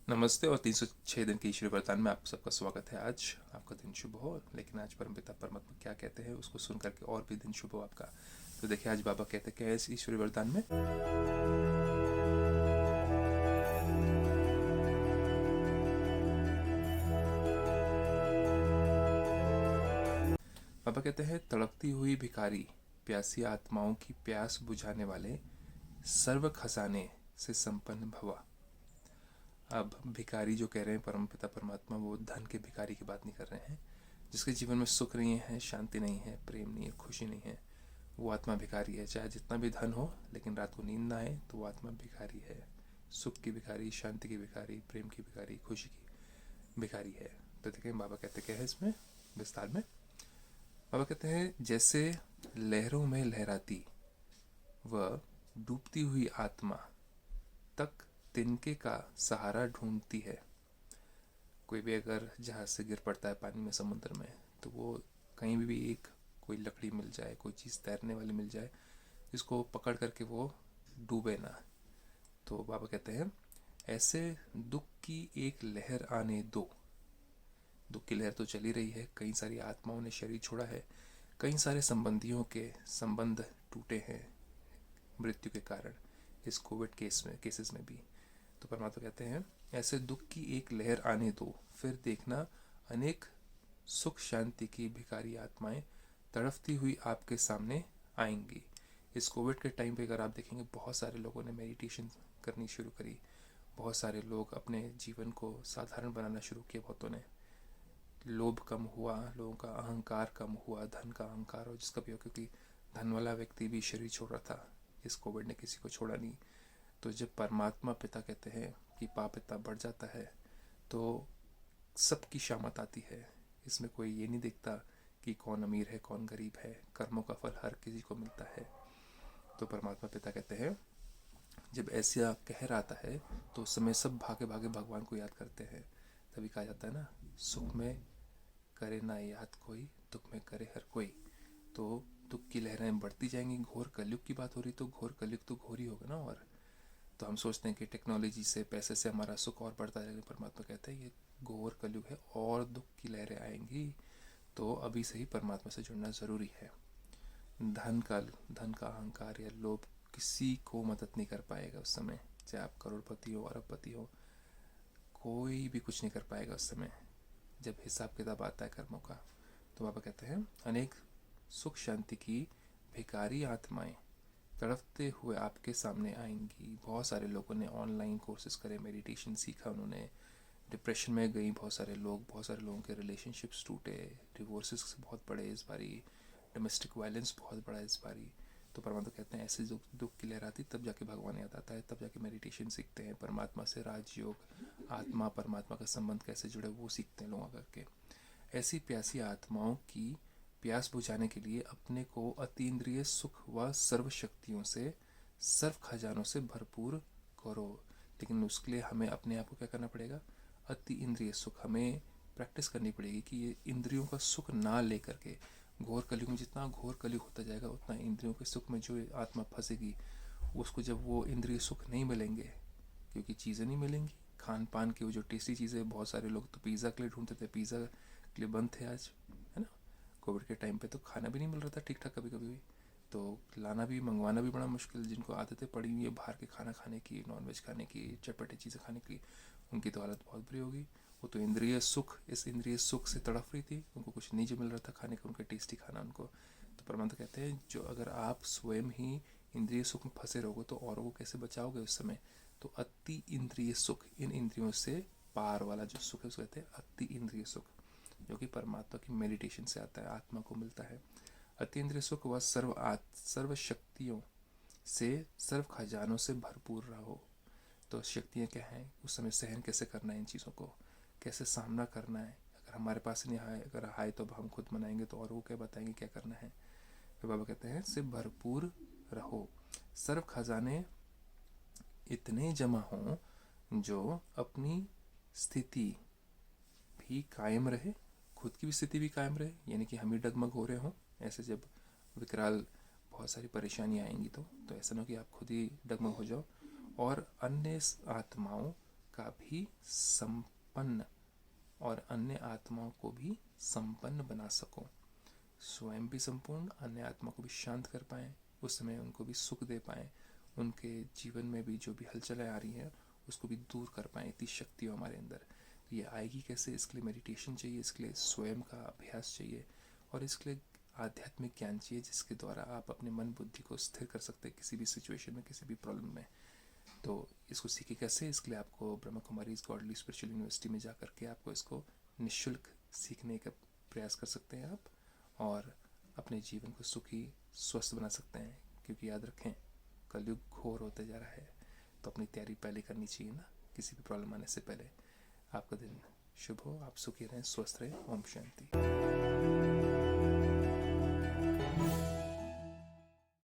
नमस्ते और 306 दिन के ईश्वरी वरदान में आप सबका स्वागत है। आज आपका दिन शुभ हो, लेकिन आज परमपिता परमात्मा क्या कहते हैं उसको सुन करके और भी दिन शुभ हो आपका। तो देखिए आज बाबा कहते क्या है इस ईश्वरी वरदान में। बाबा कहते हैं, तड़पती हुई भिखारी, प्यासी आत्माओं की प्यास बुझाने वाले, सर्व खजाने से संपन्न भवा। अब भिखारी जो कह रहे हैं परमपिता परमात्मा, वो धन के भिखारी की बात नहीं कर रहे हैं। जिसके जीवन में सुख नहीं है, शांति नहीं है, प्रेम नहीं है, खुशी नहीं है, वो आत्मा भिखारी है। चाहे जितना भी धन हो, लेकिन रात को नींद ना आए तो वो आत्मा भिखारी है। सुख की भिखारी, शांति की भिखारी, प्रेम की भिखारी, खुशी की भिखारी है। तो देखें बाबा कहते क्या है इसमें विस्तार में। बाबा कहते हैं, जैसे लहरों में लहराती व डूबती हुई आत्मा तक तिनके का सहारा ढूंढती है। कोई भी अगर जहाज से गिर पड़ता है पानी में, समुद्र में, तो वो कहीं भी एक कोई लकड़ी मिल जाए, कोई चीज़ तैरने वाली मिल जाए जिसको पकड़ करके वो डूबे ना। तो बाबा कहते हैं, ऐसे दुख की एक लहर आने दो। दुख की लहर तो चली रही है, कई सारी आत्माओं ने शरीर छोड़ा है, कई सारे संबंधियों के संबंध टूटे हैं मृत्यु के कारण, इस कोविड केसेस में भी। तो परमात्मा कहते हैं, ऐसे दुख की एक लहर आने दो, फिर देखना अनेक सुख शांति की भिखारी आत्माएं तड़फती हुई आपके सामने आएंगी। इस कोविड के टाइम पे अगर आप देखेंगे, बहुत सारे लोगों ने मेडिटेशन करनी शुरू करी, बहुत सारे लोग अपने जीवन को साधारण बनाना शुरू किया, बहुतों ने। लोभ कम हुआ, लोगों का अहंकार कम हुआ, धन का अहंकार हो जिसका भी हो, क्योंकि धन वाला व्यक्ति भी शरीर छोड़ रहा था, इस कोविड ने किसी को छोड़ा नहीं। तो जब परमात्मा पिता कहते हैं कि पाप इतना बढ़ जाता है, तो सबकी शामत आती है। इसमें कोई ये नहीं देखता कि कौन अमीर है कौन गरीब है, कर्मों का फल हर किसी को मिलता है। तो परमात्मा पिता कहते हैं, जब ऐसा कहर आता है तो उस समय सब भागे भागे भगवान को याद करते हैं। तभी कहा जाता है ना, सुख में करे ना याद कोई, दुख में करे हर कोई। तो दुख की लहरें बढ़ती जाएंगी। घोर कलयुग की बात हो रही, तो घोर कलयुग तो घोर ही होगा ना। और तो हम सोचते हैं कि टेक्नोलॉजी से, पैसे से हमारा सुख और बढ़ता है, लेकिन परमात्मा कहते हैं ये घोर कलयुग है और दुख की लहरें आएंगी। तो अभी से ही परमात्मा से जुड़ना ज़रूरी है। धन का अहंकार या लोभ किसी को मदद नहीं कर पाएगा उस समय। चाहे आप करोड़पति हो, अरबपति हो, कोई भी कुछ नहीं कर पाएगा उस समय जब हिसाब किताब आता है कर्मों का। तो बाबा कहते हैं, अनेक सुख शांति की भिखारी आत्माएं तड़पते हुए आपके सामने आएंगी। बहुत सारे लोगों ने ऑनलाइन कोर्सेज करे, मेडिटेशन सीखा, उन्होंने डिप्रेशन में गई बहुत सारे लोग, बहुत सारे लोगों के रिलेशनशिप्स टूटे, डिवोर्सेस बहुत बड़े इस बारी, डोमेस्टिक वायलेंस बहुत बड़ा इस बारी। तो परमात्मा कहते हैं, ऐसे दुख की लहर आती तब जाके भगवान याद आता है, तब जाके मेडिटेशन सीखते हैं, परमात्मा से राजयोग, आत्मा परमात्मा का संबंध कैसे जुड़े वो सीखते हैं लोग करके। ऐसी प्यासी आत्माओं की प्यास बुझाने के लिए अपने को अतीन्द्रिय सुख व सर्व शक्तियों से, सर्व खजानों से भरपूर करो। लेकिन उसके लिए हमें अपने आप को क्या करना पड़ेगा? अति इंद्रिय सुख हमें प्रैक्टिस करनी पड़ेगी कि ये इंद्रियों का सुख ना लेकर के, घोर कलयुग में जितना घोर कलयुग होता जाएगा उतना इंद्रियों के सुख में जो आत्मा फंसेगी, उसको जब वो इंद्रिय सुख नहीं मिलेंगे, क्योंकि चीज़ें नहीं मिलेंगी, खान पान की वो जो टेस्टी चीज़ें, बहुत सारे लोग तो पिज़्ज़ा के लिए ढूंढते थे, पिज़्ज़ा के लिए बंद थे आज, है ना। कोविड के टाइम पे तो खाना भी नहीं मिल रहा था ठीक ठाक कभी कभी भी, तो लाना भी मंगवाना भी बड़ा मुश्किल। जिनको आदतें पड़ी हुई है बाहर के खाना खाने की, नॉनवेज खाने की, चटपटी चीज़ें खाने की, उनकी तो हालत बहुत बुरी होगी। वो तो इंद्रिय सुख, इस इंद्रिय सुख से तड़प रही थी, उनको कुछ नहीं जो मिल रहा था खाने को, उनका टेस्टी खाना उनको। तो परमात्मा कहते हैं, जो अगर आप स्वयं ही इंद्रिय सुख में फंसे रहोगे तो औरों को कैसे बचाओगे उस समय? तो अति इंद्रिय सुख, इन इंद्रियों से पार वाला जो सुख है उसको कहते हैं अति इंद्रिय सुख, जो कि परमात्मा की मेडिटेशन से आता है, आत्मा को मिलता है। अतीन्द्रिय सुख व सर्व शक्तियों से, सर्व खजानों से भरपूर रहो। तो शक्तियाँ क्या हैं? उस समय सहन कैसे करना है, इन चीज़ों को कैसे सामना करना है। अगर हमारे पास नहीं आए, अगर आए तो अब हम खुद मनाएंगे, तो और वो क्या बताएंगे क्या करना है। फिर बाबा कहते हैं, से भरपूर रहो, सर्व खजाने इतने जमा हों जो अपनी स्थिति भी कायम रहे, खुद की भी स्थिति भी कायम रहे, यानी कि हम ही डगमग हो रहे हों। ऐसे जब विकराल बहुत सारी परेशानियाँ आएंगी तो ऐसा ना हो कि आप खुद ही डगमग हो जाओ, और अन्य आत्माओं का भी संपन्न और अन्य आत्माओं को भी संपन्न बना सको। स्वयं भी संपूर्ण, अन्य आत्मा को भी शांत कर पाएँ, उस समय उनको भी सुख दे पाएँ, उनके जीवन में भी जो भी हलचलें आ रही हैं उसको भी दूर कर पाएँ। इतनी शक्ति हो हमारे अंदर। तो ये आएगी कैसे? इसके लिए मेडिटेशन चाहिए, इसके लिए स्वयं का अभ्यास चाहिए और इसके लिए आध्यात्मिक ज्ञान चाहिए, जिसके द्वारा आप अपने मन बुद्धि को स्थिर कर सकते हैं किसी भी सिचुएशन में, किसी भी प्रॉब्लम में। तो इसको सीखे कैसे? इसके लिए आपको Brahma Kumari godly spiritual university में जा करके आपको इसको निःशुल्क सीखने का प्रयास कर सकते हैं आप, और अपने जीवन को सुखी स्वस्थ बना सकते हैं। क्योंकि याद रखें, कलयुग घोर होते जा रहा है, तो अपनी तैयारी पहले करनी चाहिए ना, किसी भी प्रॉब्लम आने से पहले। आपका दिन शुभ हो, आप सुखी रहें, स्वस्थ रहें। ओम शांति।